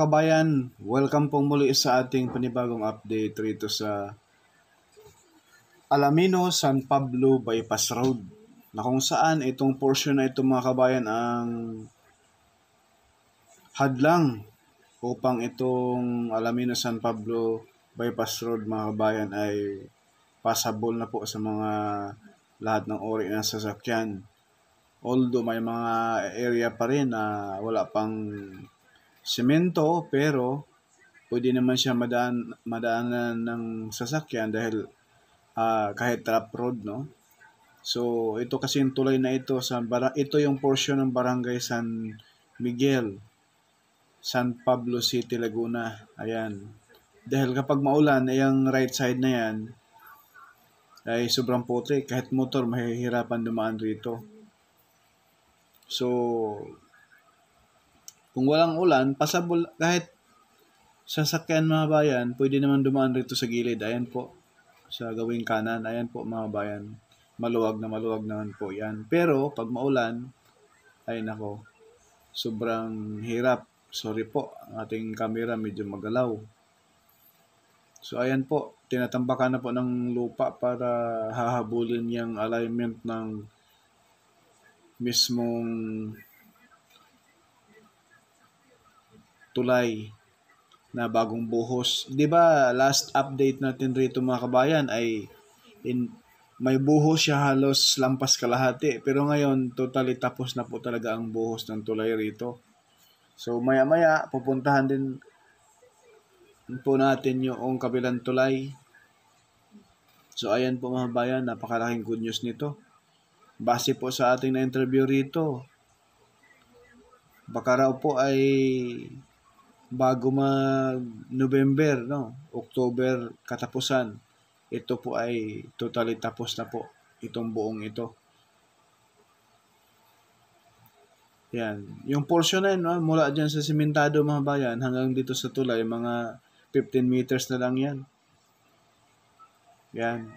kabayan, welcome pong muli sa ating panibagong update rito sa Alamino, San Pablo Bypass Road, na kung saan itong portion na ito mga kabayan ang hadlang upang itong Alamino, San Pablo Bypass Road mga kabayan ay passable na po sa mga lahat ng uri ng sasakyan. Although may mga area pa rin na wala pang semento, pero pwede naman siya madaanan ng sasakyan dahil kahit trap road, no? So ito kasi yung tulay na ito ito yung portion ng Barangay San Miguel, San Pablo City, Laguna. Ayan. Dahil kapag maulan, yung right side na yan ay sobrang putik. Kahit motor, mahihirapan dumaan rito. So, kung walang ulan, passable, kahit sasakyan mga bayan, pwede naman dumaan rito sa gilid. Ayan po, sa gawing kanan. Ayan po mga bayan. Maluwag naman po yan. Pero, pag maulan, ay nako, sobrang hirap. Sorry po, ang ating camera medyo magalaw. So, ayan po, tinatambakan na po ng lupa para hahabulin yung alignment ng mismong tulay na bagong buhos. 'Di ba last update natin rito mga kabayan ay may buhos siya halos lampas kalahati, pero ngayon totally tapos na po talaga ang buhos ng tulay rito. So maya-maya pupuntahan din po natin yung kabilang tulay. So ayan po mga kabayan, napakalaking good news nito. Base po sa ating na-interview rito, baka raw po ay bago mag-November, no? October katapusan, ito po ay totally tapos na po itong buong ito. Yan. Yung portion na yun, no? Mula dyan sa simentado mga bayan hanggang dito sa tulay, mga 15 meters na lang yan. Yan.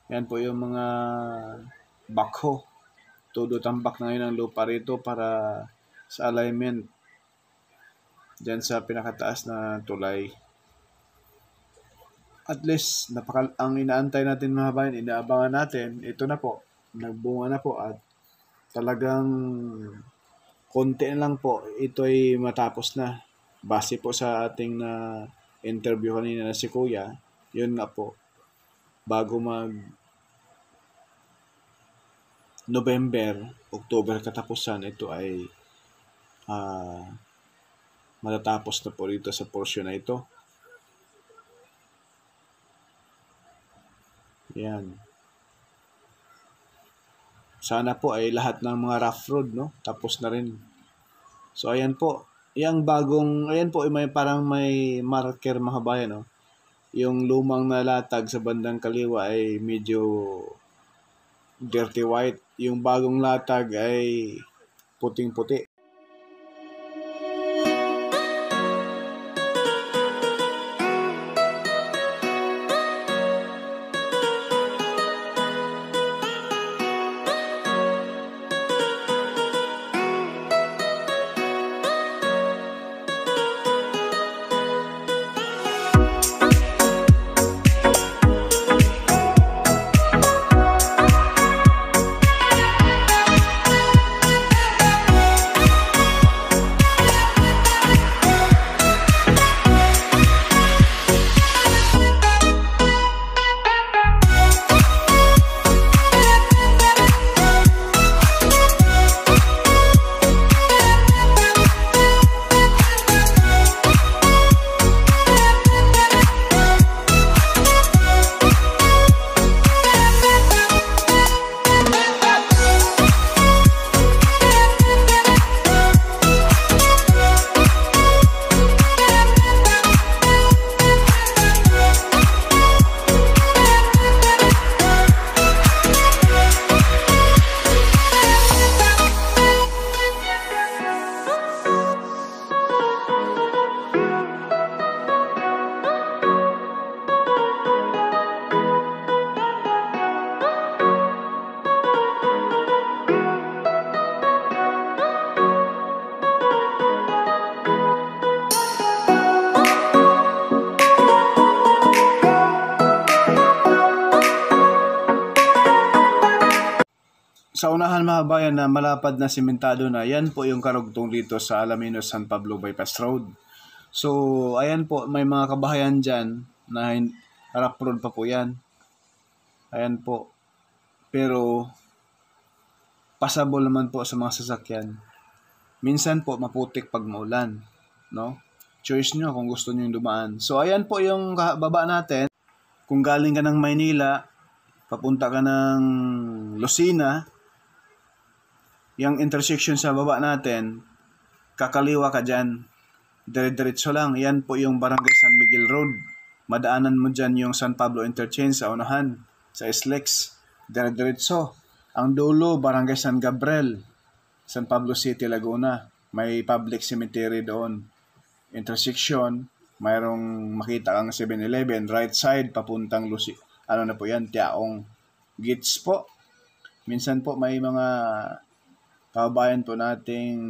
Yan po yung mga backhoe. Todo tambak na ngayon ang lupa rito para sa alignment dyan sa pinakataas na tulay. At least, ang inaantay natin mga bayan, inaabangan natin, ito na po, nagbunga na po at talagang konti na lang po, ito ay matapos na. Base po sa ating na interview kanina na si Kuya, yun nga po, bago November, October katapusan, ito ay matatapos na po dito sa portion na ito. Yan. Sana po ay lahat ng mga rough road, no? Tapos na rin. So ayan po, ayan po may parang may marker mga bayan, no? Yung lumang nalatag sa bandang kaliwa ay medyo dirty white. Yung bagong latag ay puting-puti. sa unahan mga kabayan na malapad na simentado na, yan po yung karugtong dito sa Alaminos San Pablo Bypass Road. So, ayan po, may mga kabahayan dyan na rough road pa po yan. Ayan po. Pero, passable naman po sa mga sasakyan. Minsan po, maputik pag maulan. No? Choice nyo kung gusto nyo yung dumaan. So, ayan po yung baba natin. Kung galing ka ng Maynila, papunta ka ng Lucena, yung intersection sa baba natin, kakaliwa ka dyan. Dire-diretso lang. Yan po yung Barangay San Miguel Road. Madaanan mo dyan yung San Pablo Interchange sa unahan, sa SLEX. Dire-diretso. Ang dulo, Barangay San Gabriel, San Pablo City, Laguna. May public cemetery doon. Intersection, mayroong makita kang 7-Eleven. Right side, papuntang ano na po yan, Tiaong Gates po. Minsan po may mga kababayan po nating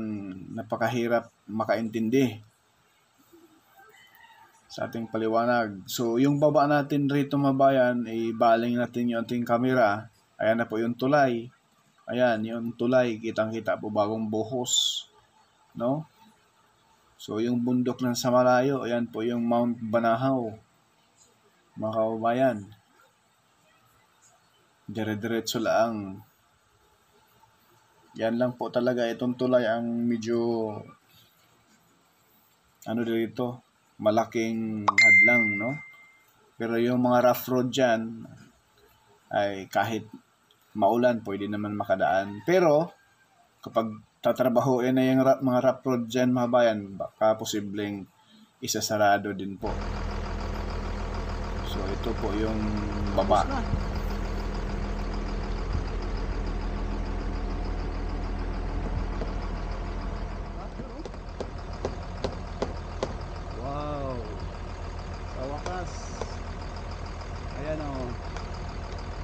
napakahirap makaintindi sa ating paliwanag. So, yung baba natin rito mga bayan, baling natin yung ating camera. Ayan na po yung tulay. Ayan, yung tulay, kitang-kita po bagong buhos. No? So, yung bundok ng Samarayo, ayan po yung Mount Banahaw. Mga kababayan. Dire-diretso lang. Yan lang po talaga. Itong tulay ang medyo dito, malaking hadlang, no? Pero yung mga rough road dyan, ay kahit maulan, pwede naman makadaan. Pero, kapag tatrabahoin na yung mga rough road dyan, mga bayan, baka posibleng isasarado din po. So, ito po yung baba.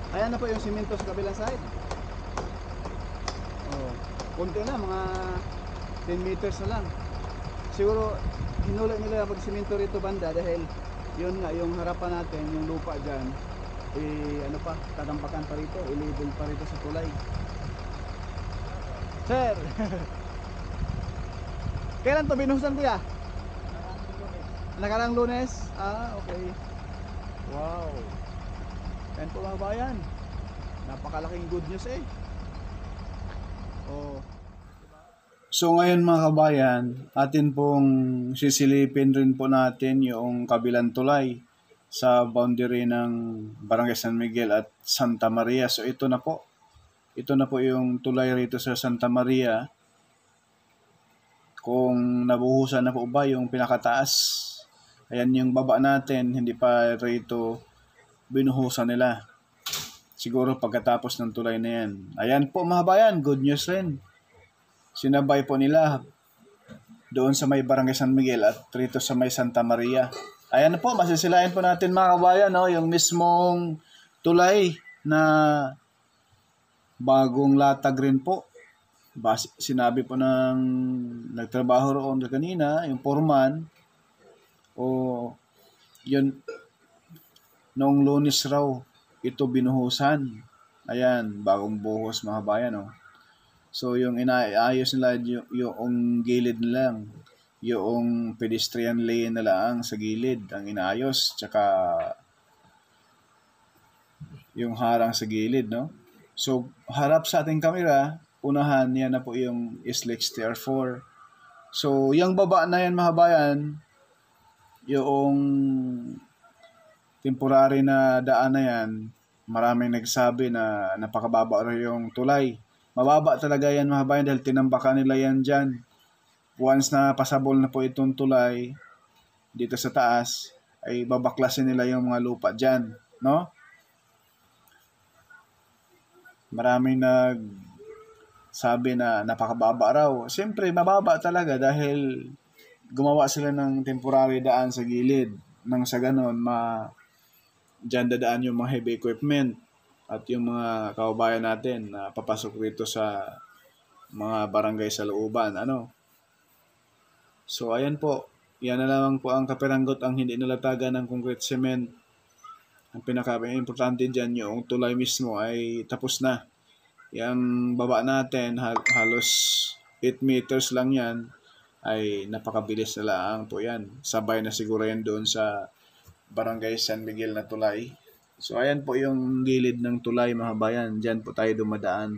Ayan na po yung simento sa kabilang side. Oh, konti na, mga 10 meters na lang. Siguro hinuli nila pag simento rito banda dahil yun nga, yung harapan natin, yung lupa dyan, tatampakan pa rito, i-label pa rito sa tulay. Sir! Kailan to binuhusan, kuya? Nakarang Lunes? Ah, okay. Wow. Yan po mga bayan, napakalaking good news Oh. So ngayon mga kabayan, atin pong sisilipin rin po natin yung kabilang tulay sa boundary ng Barangay San Miguel at Santa Maria. So ito na po yung tulay rito sa Santa Maria. Kung nabuhusan na po ba yung pinakataas, ayan yung baba natin, hindi pa rito binuhusan nila. Siguro pagkatapos ng tulay na yan. Ayan po mga bayan, good news rin. Sinabay po nila doon sa may Barangay San Miguel at rito sa may Santa Maria. Ayan po, masisilayan po natin mga kabayan, no? Yung mismong tulay na bagong latag rin po. Sinabi po ng nagtrabaho roon kanina, yung foreman, yun, noong Lunes raw, ito binuhusan. Ayan, bagong buhos mga bayan. So, yung inaayos nila yung gilid na lang. Yung pedestrian lane na lang sa gilid ang inaayos. Tsaka yung harang sa gilid, no? So, harap sa ating kamera, unahan, yan na po yung SLEX TR4. So, yung baba na yan mga bayan, yung temporary na daan na yan, maraming nagsabi na napakababa rin yung tulay. Mababa talaga yan mga bayan dahil tinambakan nila yan dyan. Once na pasabol na po itong tulay dito sa taas, ay babaklasin nila yung mga lupa dyan. No? Maraming nagsabi na napakababa raw. Siyempre, mababa talaga dahil gumawa sila ng temporary daan sa gilid. Nang sa ganon, dyan dadaan yung mga heavy equipment at yung mga kababayan natin na papasok rito sa mga barangay sa looban. So, ayan po. Yan na lang po ang kapiranggot ang hindi nalatagan ng concrete cement. Ang pinaka-importante dyan, yung tulay mismo ay tapos na. Yung baba natin, halos 8 meters lang yan, ay napakabilis na lang po yan. Sabay na siguro yan doon sa Barangay San Miguel na tulay. So ayan po yung gilid ng tulay mga bayan. Diyan po tayo dumadaan.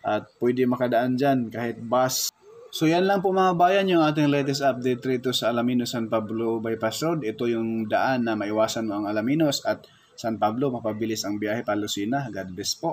At pwede makadaan dyan kahit bus. So yan lang po mga bayan yung ating latest update rito sa Alaminos San Pablo Bypass Road. Ito yung daan na maiwasan mo ang Alaminos at San Pablo, mapabilis ang biyahe pa Lucena. God bless po.